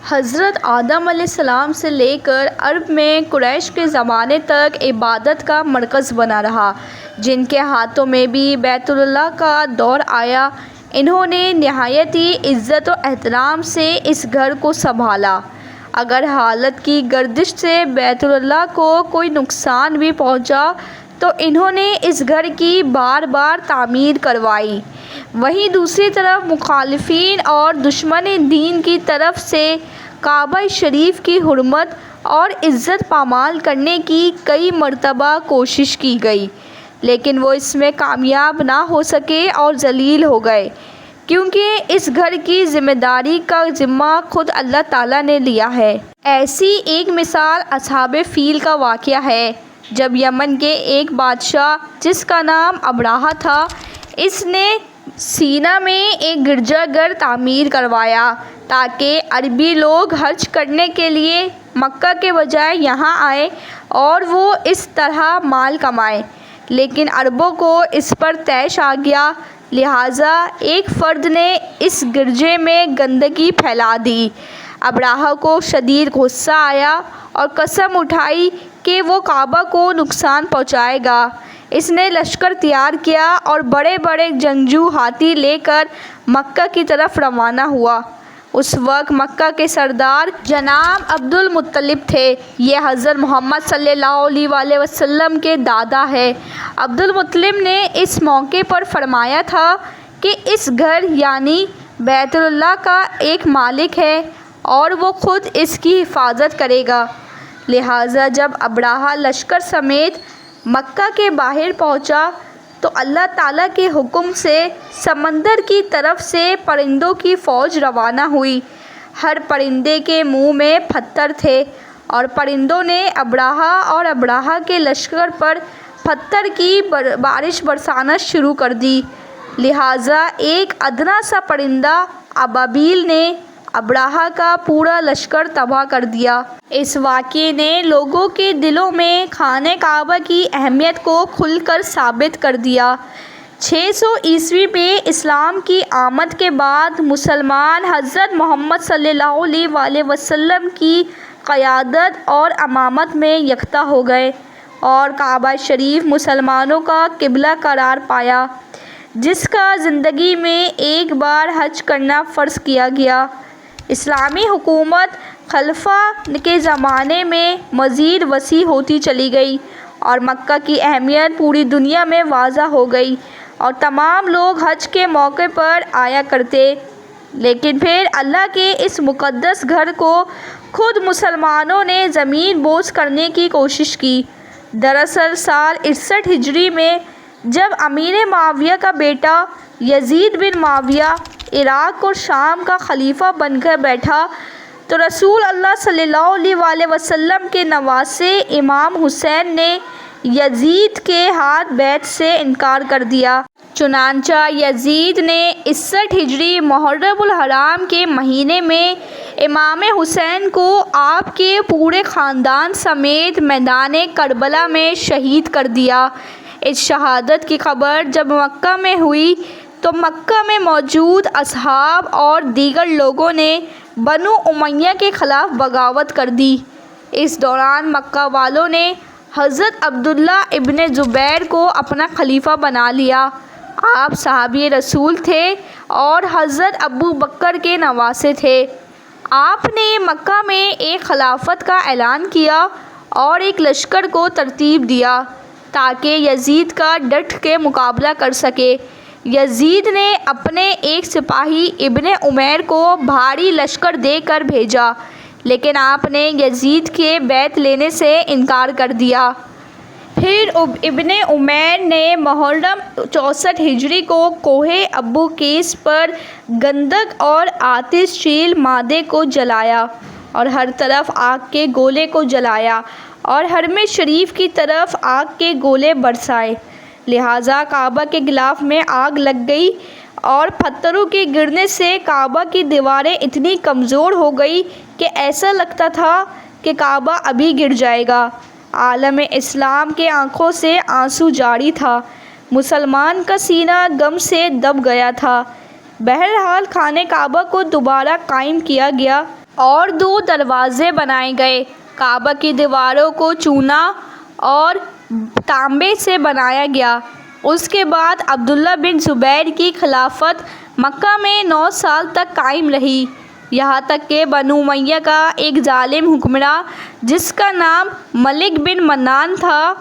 حضرت آدم علیہ السلام سے لے کر عرب میں قریش کے زمانے تک عبادت کا مرکز بنا رہا۔ جن کے ہاتھوں میں بھی بیت اللہ کا دور آیا، انہوں نے نہایت ہی عزت و احترام سے اس گھر کو سنبھالا۔ اگر حالت کی گردش سے بیت اللہ کو کوئی نقصان بھی پہنچا تو انہوں نے اس گھر کی بار بار تعمیر کروائی۔ وہیں دوسری طرف مخالفین اور دشمن دین کی طرف سے کعبہ شریف کی حرمت اور عزت پامال کرنے کی کئی مرتبہ کوشش کی گئی، لیکن وہ اس میں کامیاب نہ ہو سکے اور ذلیل ہو گئے، کیونکہ اس گھر کی ذمہ داری کا ذمہ خود اللہ تعالیٰ نے لیا ہے۔ ایسی ایک مثال اصحاب فیل کا واقعہ ہے۔ جب یمن کے ایک بادشاہ جس کا نام ابرہہ تھا، اس نے سینا میں ایک گرجا گھر تعمیر کروایا تاکہ عربی لوگ حج کرنے کے لیے مکہ کے بجائے یہاں آئیں اور وہ اس طرح مال کمائیں، لیکن عربوں کو اس پر طیش آ گیا، لہٰذا ایک فرد نے اس گرجے میں گندگی پھیلا دی۔ ابرہہ کو شدید غصہ آیا اور قسم اٹھائی کہ وہ کعبہ کو نقصان پہنچائے گا۔ اس نے لشکر تیار کیا اور بڑے بڑے جنگجو ہاتھی لے کر مکہ کی طرف روانہ ہوا۔ اس وقت مکہ کے سردار جناب عبد المطلب تھے۔ یہ حضرت محمد صلی اللہ علیہ وآلہ وسلم کے دادا ہیں۔ عبد المطلب نے اس موقع پر فرمایا تھا کہ اس گھر یعنی بیت اللہ کا ایک مالک ہے اور وہ خود اس کی حفاظت کرے گا، لہٰذا جب ابرہہ لشکر سمیت مکہ کے باہر پہنچا تو اللہ تعالیٰ کے حکم سے سمندر کی طرف سے پرندوں کی فوج روانہ ہوئی۔ ہر پرندے کے منہ میں پتھر تھے اور پرندوں نے ابرہہ اور ابرہہ کے لشکر پر پتھر کی بارش برسانا شروع کر دی، لہٰذا ایک ادنا سا پرندہ ابابیل نے ابرہہ کا پورا لشکر تباہ کر دیا۔ اس واقعے نے لوگوں کے دلوں میں خانہ کعبہ کی اہمیت کو کھل کر ثابت کر دیا۔ 600 عیسوی میں اسلام کی آمد کے بعد مسلمان حضرت محمد صلی اللہ علیہ وآلہ وسلم کی قیادت اور امامت میں یکجا ہو گئے اور کعبہ شریف مسلمانوں کا قبلہ قرار پایا، جس کا زندگی میں ایک بار حج کرنا فرض کیا گیا۔ اسلامی حکومت خلفاء کے زمانے میں مزید وسیع ہوتی چلی گئی اور مکہ کی اہمیت پوری دنیا میں واضح ہو گئی اور تمام لوگ حج کے موقع پر آیا کرتے، لیکن پھر اللہ کے اس مقدس گھر کو خود مسلمانوں نے زمین بوس کرنے کی کوشش کی۔ دراصل سال 61 ہجری میں جب امیر معاویہ کا بیٹا یزید بن معاویہ عراق اور شام کا خلیفہ بن کر بیٹھا تو رسول اللہ صلی اللہ علیہ وآلہ وسلم کے نواسے امام حسین نے یزید کے ہاتھ بیعت سے انکار کر دیا۔ چنانچہ یزید نے 61 ہجری محرم الحرام کے مہینے میں امام حسین کو آپ کے پورے خاندان سمیت میدان کربلا میں شہید کر دیا۔ اس شہادت کی خبر جب مکہ میں ہوئی تو مکہ میں موجود اصحاب اور دیگر لوگوں نے بنو امیہ کے خلاف بغاوت کر دی۔ اس دوران مکہ والوں نے حضرت عبداللہ ابن زبیر کو اپنا خلیفہ بنا لیا۔ آپ صحابی رسول تھے اور حضرت ابو بکر کے نواسے تھے۔ آپ نے مکہ میں ایک خلافت کا اعلان کیا اور ایک لشکر کو ترتیب دیا تاکہ یزید کا ڈٹ کے مقابلہ کر سکے۔ یزید نے اپنے ایک سپاہی ابن عمیر کو بھاری لشکر دے کر بھیجا، لیکن آپ نے یزید کے بیعت لینے سے انکار کر دیا۔ پھر ابن عمیر نے محرم 64 ہجری کو کوہ ابو قیس پر گندک اور آتش شیل مادے کو جلایا اور ہر طرف آگ کے گولے کو جلایا اور حرم شریف کی طرف آگ کے گولے برسائے، لہٰذا کعبہ کے غلاف میں آگ لگ گئی اور پتھروں کے گرنے سے کعبہ کی دیواریں اتنی کمزور ہو گئی کہ ایسا لگتا تھا کہ کعبہ ابھی گر جائے گا۔ عالم اسلام کے آنکھوں سے آنسو جاری تھا، مسلمان کا سینہ غم سے دب گیا تھا۔ بہرحال خانہ کعبہ کو دوبارہ قائم کیا گیا اور 2 دروازے بنائے گئے۔ کعبہ کی دیواروں کو چونا اور تانبے سے بنایا گیا۔ اس کے بعد عبداللہ بن زبیر کی خلافت مکہ میں 9 سال تک قائم رہی، یہاں تک کہ بنو امیہ کا ایک ظالم حکمراں جس کا نام ملک بن منان تھا،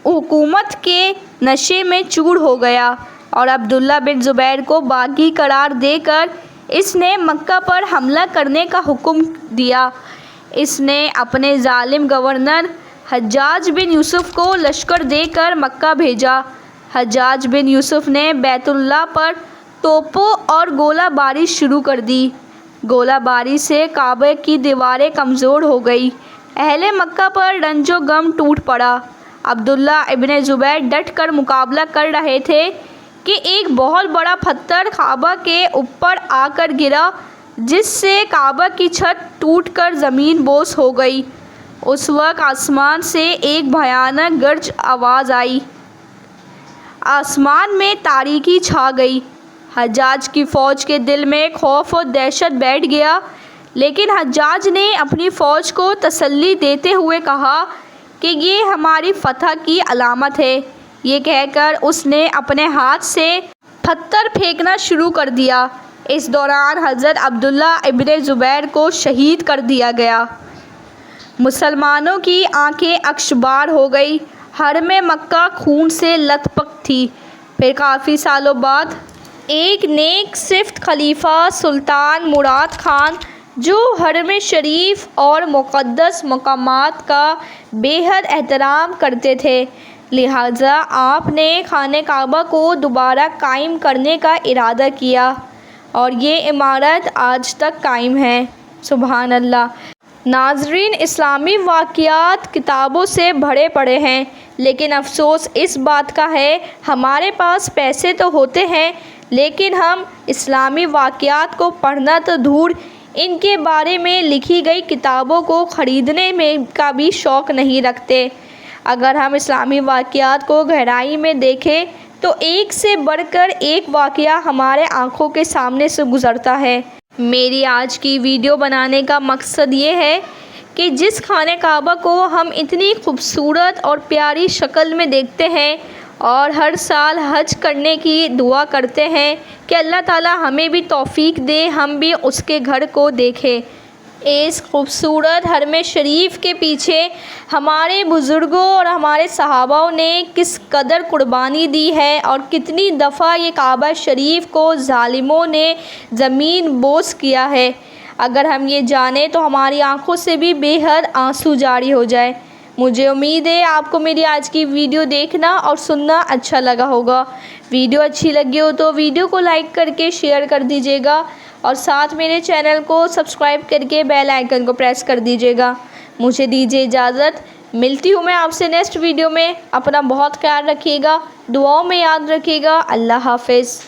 حکومت کے نشے میں چور ہو گیا اور عبداللہ بن زبیر کو باغی قرار دے کر اس نے مکہ پر حملہ کرنے کا حکم دیا۔ اس نے اپنے ظالم گورنر حجاج بن یوسف کو لشکر دے کر مکہ بھیجا۔ حجاج بن یوسف نے بیت اللہ پر توپوں اور گولہ باری شروع کر دی۔ گولہ باری سے کعبہ کی دیواریں کمزور ہو گئیں۔ اہل مکہ پر رنج و غم ٹوٹ پڑا۔ عبداللہ ابن زبیر ڈٹ کر مقابلہ کر رہے تھے کہ ایک بہت بڑا پتھر کعبہ کے اوپر آ کر گرا، جس سے کعبہ کی چھت ٹوٹ کر زمین بوس ہو گئی۔ اس وقت آسمان سے ایک بھیانک گرج آواز آئی۔ آسمان میں تاریکی چھا گئی۔ حجاج کی فوج کے دل میں خوف و دہشت بیٹھ گیا، لیکن حجاج نے اپنی فوج کو تسلی دیتے ہوئے کہا کہ یہ ہماری فتح کی علامت ہے۔ یہ کہہ کر اس نے اپنے ہاتھ سے پتھر پھینکنا شروع کر دیا۔ اس دوران حضرت عبداللہ ابن زبیر کو شہید کر دیا گیا۔ مسلمانوں کی آنکھیں اکشبار ہو گئیں۔ حرم مکہ خون سے لت پت تھی۔ پھر کافی سالوں بعد ایک نیک صفت خلیفہ سلطان مراد خان، جو حرم شریف اور مقدس مقامات کا بے حد احترام کرتے تھے، لہٰذا آپ نے خانہ کعبہ کو دوبارہ قائم کرنے کا ارادہ کیا اور یہ عمارت آج تک قائم ہے۔ سبحان اللہ! ناظرین، اسلامی واقعات کتابوں سے بھرے پڑے ہیں، لیکن افسوس اس بات کا ہے ہمارے پاس پیسے تو ہوتے ہیں، لیکن ہم اسلامی واقعات کو پڑھنا تو دور، ان کے بارے میں لکھی گئی کتابوں کو خریدنے میں کا بھی شوق نہیں رکھتے۔ اگر ہم اسلامی واقعات کو گہرائی میں دیکھیں تو ایک سے بڑھ کر ایک واقعہ ہمارے آنکھوں کے سامنے سے گزرتا ہے۔ میری آج کی ویڈیو بنانے کا مقصد یہ ہے کہ جس خانہ کعبہ کو ہم اتنی خوبصورت اور پیاری شکل میں دیکھتے ہیں اور ہر سال حج کرنے کی دعا کرتے ہیں کہ اللہ تعالی ہمیں بھی توفیق دے، ہم بھی اس کے گھر کو دیکھیں۔ اس خوبصورت حرم شریف کے پیچھے ہمارے بزرگوں اور ہمارے صحابہ نے کس قدر قربانی دی ہے اور کتنی دفعہ یہ کعبہ شریف کو ظالموں نے زمین بوس کیا ہے۔ اگر ہم یہ جانیں تو ہماری آنکھوں سے بھی بے حد آنسو جاری ہو جائے۔ مجھے امید ہے آپ کو میری آج کی ویڈیو دیکھنا اور سننا اچھا لگا ہوگا۔ ویڈیو اچھی لگی ہو تو ویڈیو کو لائک کر کے شیئر کر دیجیے گا اور ساتھ میرے چینل کو سبسکرائب کر کے بیل آئیکن کو پریس کر دیجیے گا۔ مجھے دیجیے اجازت، ملتی ہوں میں آپ سے نیکسٹ ویڈیو میں۔ اپنا بہت خیال رکھیے گا، دعاؤں میں یاد رکھیے گا۔ اللہ حافظ۔